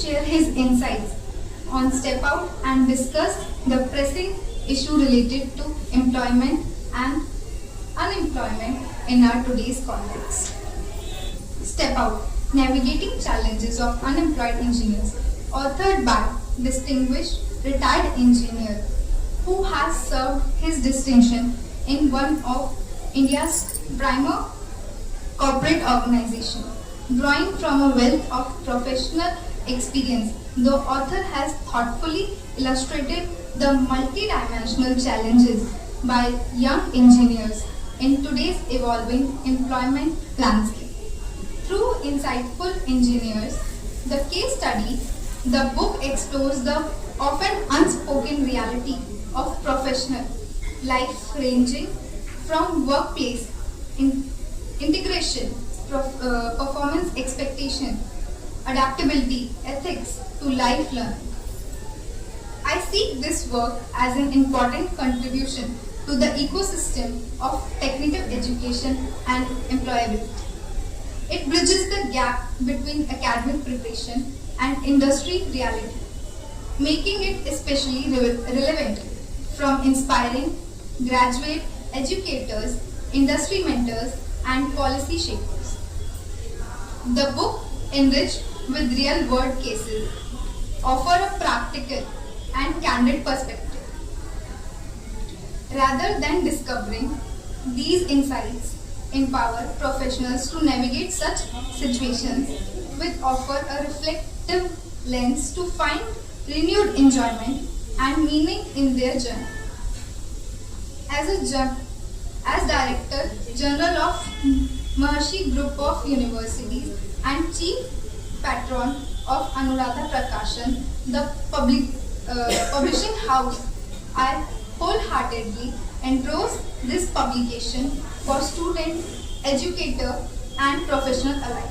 share his insights on Step Out and discuss the pressing issue related to employment and unemployment in our today's context. Step Out: Navigating Challenges of Unemployed Engineers, authored by distinguished retired engineer who has served his distinction in one of India's premier corporate organization. Drawing from a wealth of professional experience, the author has thoughtfully illustrated the multidimensional challenges by young engineers in today's evolving employment landscape. Through insightful engineers, the case study, the book explores the often unspoken reality of professional life ranging from workplace integration, performance expectation, adaptability, ethics to life learning. I see this work as an important contribution to the ecosystem of technical education and employability. It bridges the gap between academic preparation and industry reality, making it especially relevant from inspiring graduate educators, industry mentors, and policy shapers. The book, enriched with real-world cases, offer a practical and candid perspective. Rather than discovering, these insights empower professionals to navigate such situations with offer a reflective lens to find renewed enjoyment and meaning in their journey. As Director General of Maharshi Group of Universities and Chief Patron of Anuradha Prakashan, the publishing house, I wholeheartedly endorse this publication for student, educator, and professional alike.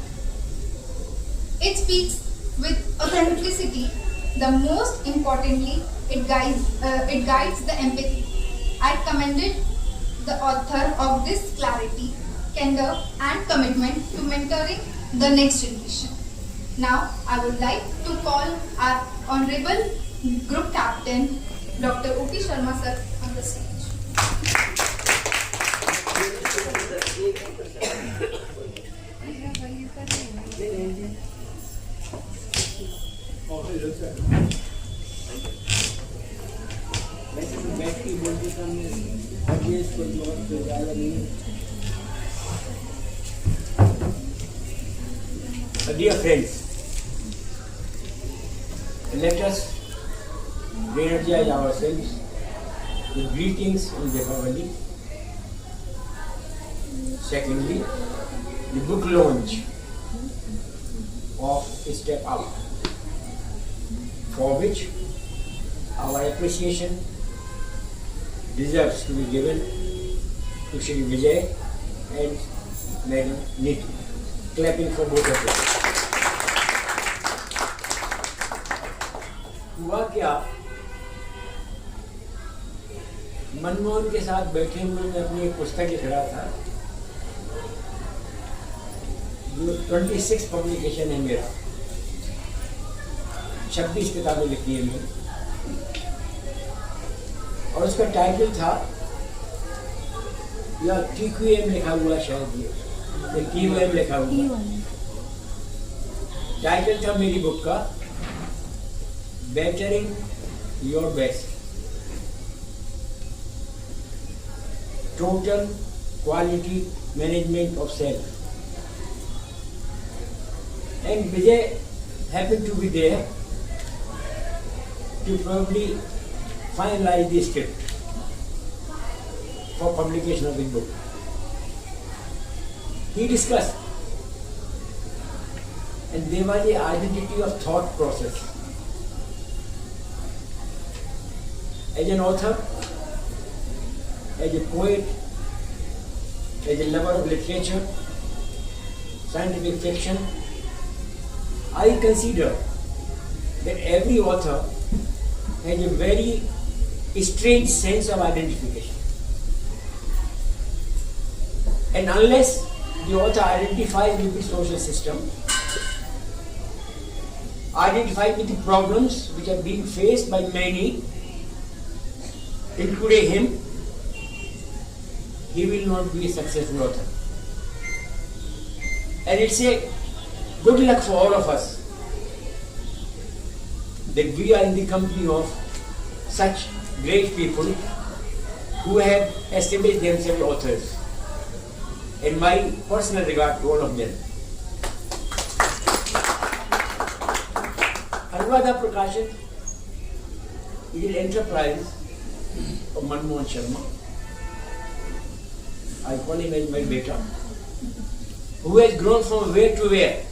It speaks with authenticity. The most importantly, it guides the empathy. I commended the author of this clarity, candor, and commitment to mentoring the next generation. Now, I would like to call our Honorable Group Captain, Dr. O.P. Sharma sir, on the stage. Dear friends, let us re-energize ourselves with greetings in Deepavali. Secondly, the book launch of Step Out, for which our appreciation deserves to be given to Shri Vijay and Madam Neetu. Clapping for both of them. हुआ क्या, मनमोहन के साथ बैठे हुए मैं अपनी एक पुस्तक लिख रहा था जो 26 पब्लिकेशन है मेरा, 26 किताबें लिखी है मैंने, और उसका टाइटल था, या TQM लिखा हुआ शायद, ये TQM लिखा हुआ टाइटल था मेरी बुक का, bettering your best, total quality management of self. And Vijay happened to be there to probably finalize the script for publication of the book. He discussed, and there was the identity of thought process. As an author, as a poet, as a lover of literature, scientific fiction, I consider that every author has a very strange sense of identification. And unless the author identifies with the social system, identify with the problems which are being faced by many, including him, he will not be a successful author. And it's a good luck for all of us that we are in the company of such great people who have established themselves authors. And my personal regard to all of them. Anuvada Prakashan is an enterprise of Manmohan Sharma. I call him as my beta, who has grown from where to where.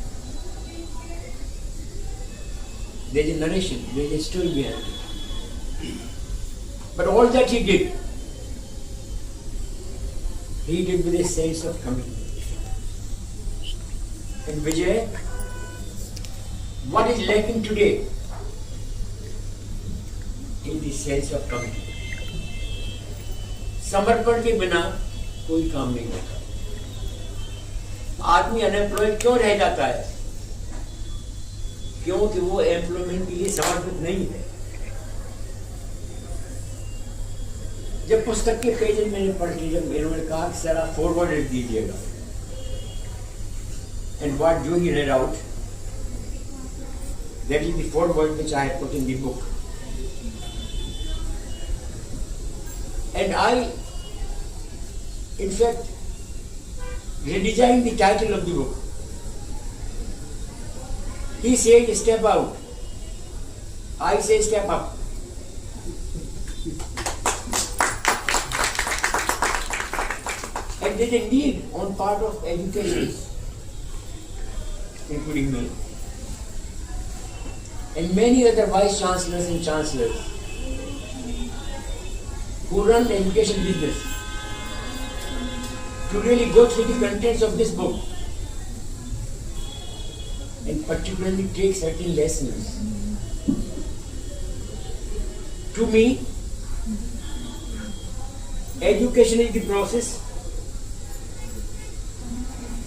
There is a narration, there is a story behind it. But all that he did with a sense of commitment. And Vijay, what is lacking today is the sense of commitment. समर्पण के बिना कोई काम नहीं होता. आदमी unemployed क्यों रह जाता है? क्योंकि वो एम्प्लॉयमेंट के लिए समर्पित नहीं है. जब पुस्तक के पेज मैंने पढ़ ली, जब इन्होंने कहा कि सर आप फॉरवर्ड लिख दीजिएगा, एंड व्हाट जो he read out, that is the foreword which I have put in the book. And I, in fact, redesigned the title of the book. He said, step out. I say, step up. And there is a need on part of education, including me, and many other vice chancellors and chancellors who run the education business, to really go through the contents of this book and particularly take certain lessons. To me, education is the process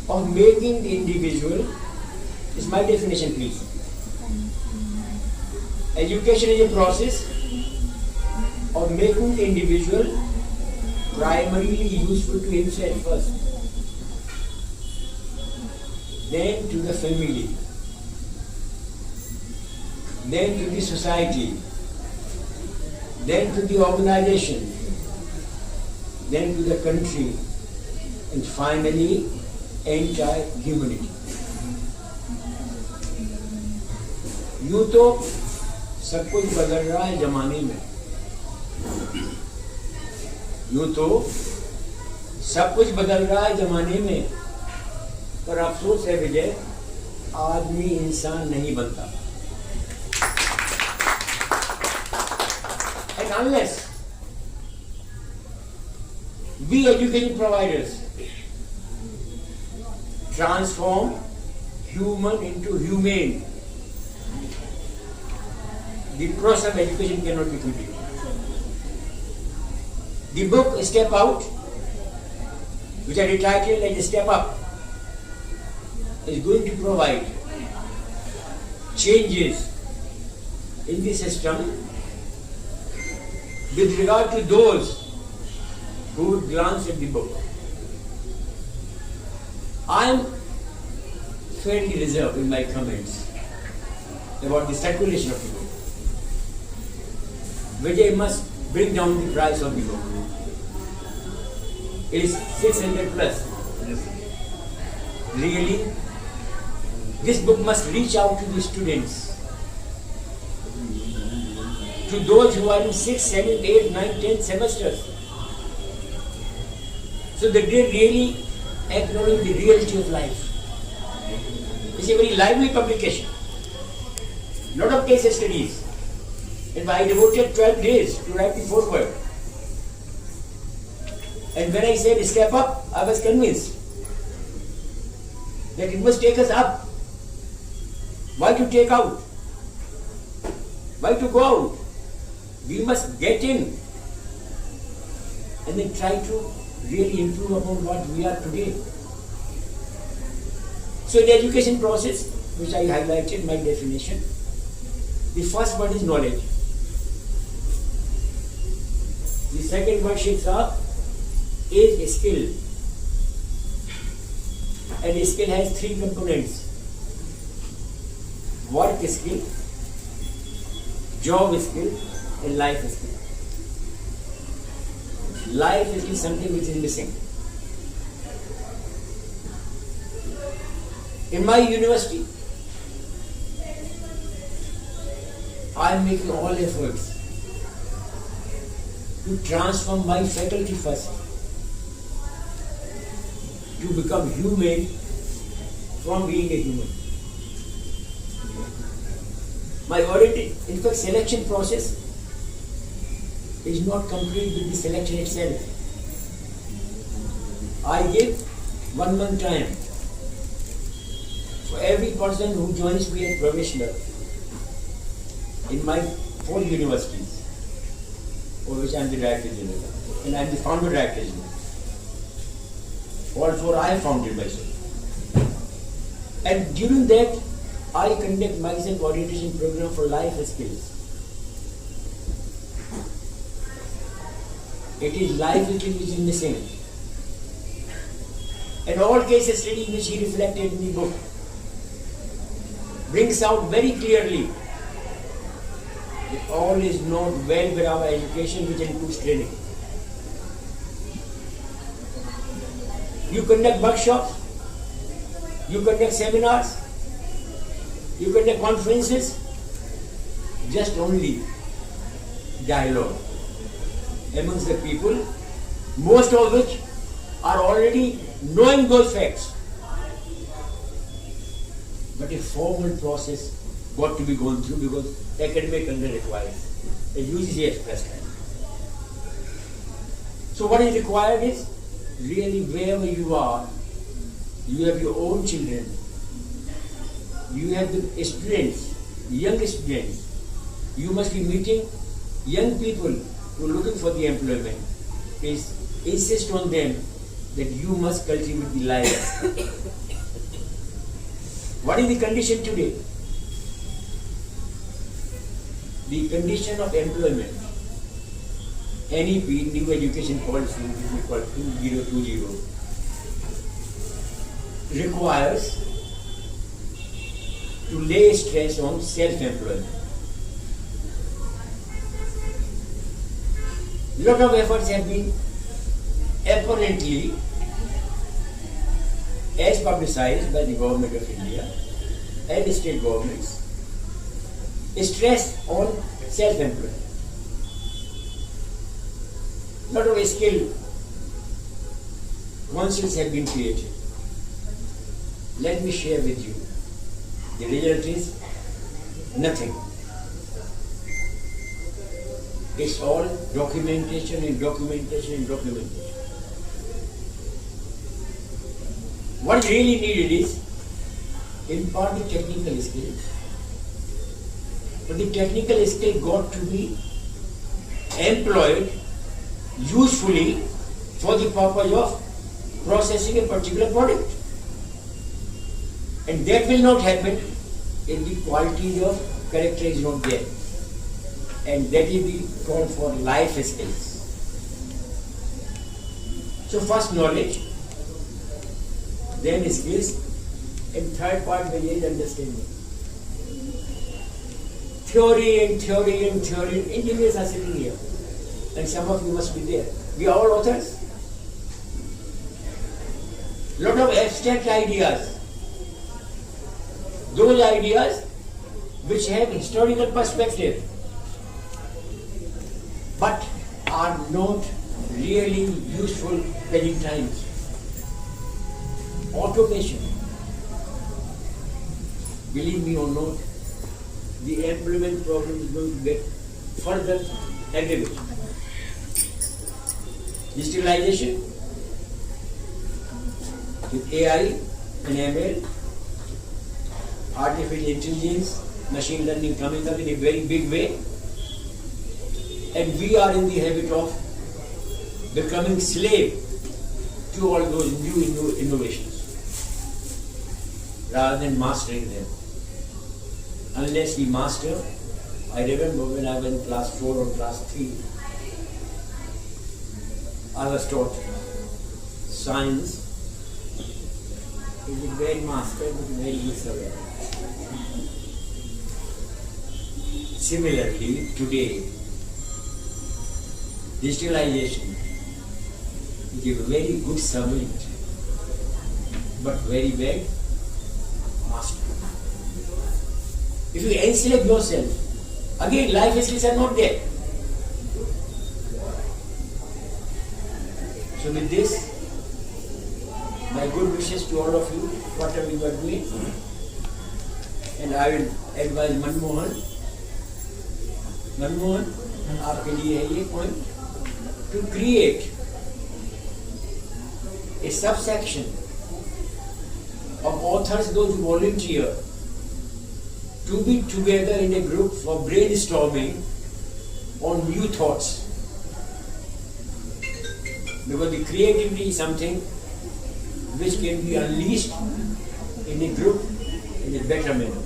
of making the individual, is my definition please. Education is a process of making the individual primarily useful to himself first, then to the family, then to the society, then to the organization, then to the country, and finally entire humanity. यूं तो सब कुछ बदल रहा है जमाने में, यूं तो सब कुछ बदल रहा है जमाने में, पर अफसोस है विजय, आदमी इंसान नहीं बनता. And unless we education providers transform human into humane, the process of education cannot be completed. The book Step Out, which I retitled as Step Up, is going to provide changes in the system with regard to those who would glance at the book. I am fairly reserved in my comments about the circulation of the book. Vijay must bring down the price of the book. It is 600 plus. Really, this book must reach out to the students, to those who are in 6, 7, 8, 9, 10 semesters, so that they really acknowledge the reality of life. It's a very lively publication. Lot of case studies. And I devoted 12 days to write the foreword. And when I said step up, I was convinced that it must take us up. Why to take out? Why to go out? We must get in and then try to really improve upon what we are today. So the education process, which I highlighted my definition, The first word is knowledge. The second word, Shiksha, is skill. And skill has three components: work skill, job skill, and life skill. Life skill is something which is missing. In my university, I am making all efforts to transform my faculty first, to become human from being a human. My already, in fact, selection process is not complete with the selection itself. I give 1 month time for every person who joins me as professional in my 4 universities, for which I am the Director General, and I am the Founder Director General. All 4 I have founded myself. And during that, I conduct myself orientation program for life skills. It is life skills which is missing. And all case study which he reflected in the book brings out very clearly that all is not well with our education, which includes training. You conduct workshops, you conduct seminars, you conduct conferences, just only dialogue amongst the people, most of which are already knowing those facts. But a formal process got to be gone through because academic content requires a UGC express time. So what is required is really wherever you are, you have your own children, you have the students, young students, you must be meeting young people who are looking for the employment. Is insist on them that you must cultivate the life. What is the condition today? The condition of employment, NEP, New Education Policy, which we call 2020, requires to lay stress on self-employment. Lot of efforts have been apparently, as publicized by the government of India and state governments, stress on self-employment. Lot of skill councils have been created. Let me share with you. The result is nothing. It's all documentation and documentation and documentation. What really needed is impart the technical skill. But the technical skill got to be employed usefully for the purpose of processing a particular product. And that will not happen if the quality of character is not there. And that is the call for life skills. So first knowledge, then skills, and third part will is understanding. Theory and theory and theory. Engineers are sitting here, and some of you must be there. We are all authors. Lot of abstract ideas. Those ideas which have historical perspective, but are not really useful many times. Automation. Believe me or not, the employment problem is going to get further aggravated. Digitalization with AI and ML, artificial intelligence, machine learning coming up in a very big way, and we are in the habit of becoming slave to all those new innovations rather than mastering them. Unless we master I remember when I was in class 4 or class 3, I was taught science is a great master but very good surveyor. Similarly, today, digitalization is a very good servant but very bad master. If you enslave yourself, again life skills are not there. So with this, my good wishes to all of you, whatever you are doing, and I will advise Manmohan, आपके लिए है ये point, to create a subsection of authors, those who volunteer to be together in a group for brainstorming on new thoughts. Because the creativity is something which can be unleashed in a group in a better manner.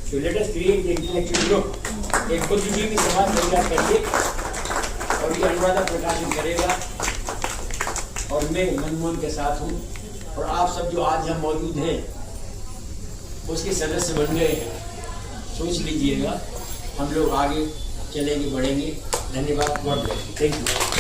So let us create the intellectual group. एक बुद्धिजीवी समाज तैयार करिए और ये अनुराधा प्रकाशन करेगा और मैं मनमोहन के साथ हूँ और आप सब जो आज हम मौजूद हैं उसके सदस्य बन गए हैं। सोच लीजिएगा हम लोग आगे चलेंगे, बढ़ेंगे। धन्यवाद। God bless you. Thank you.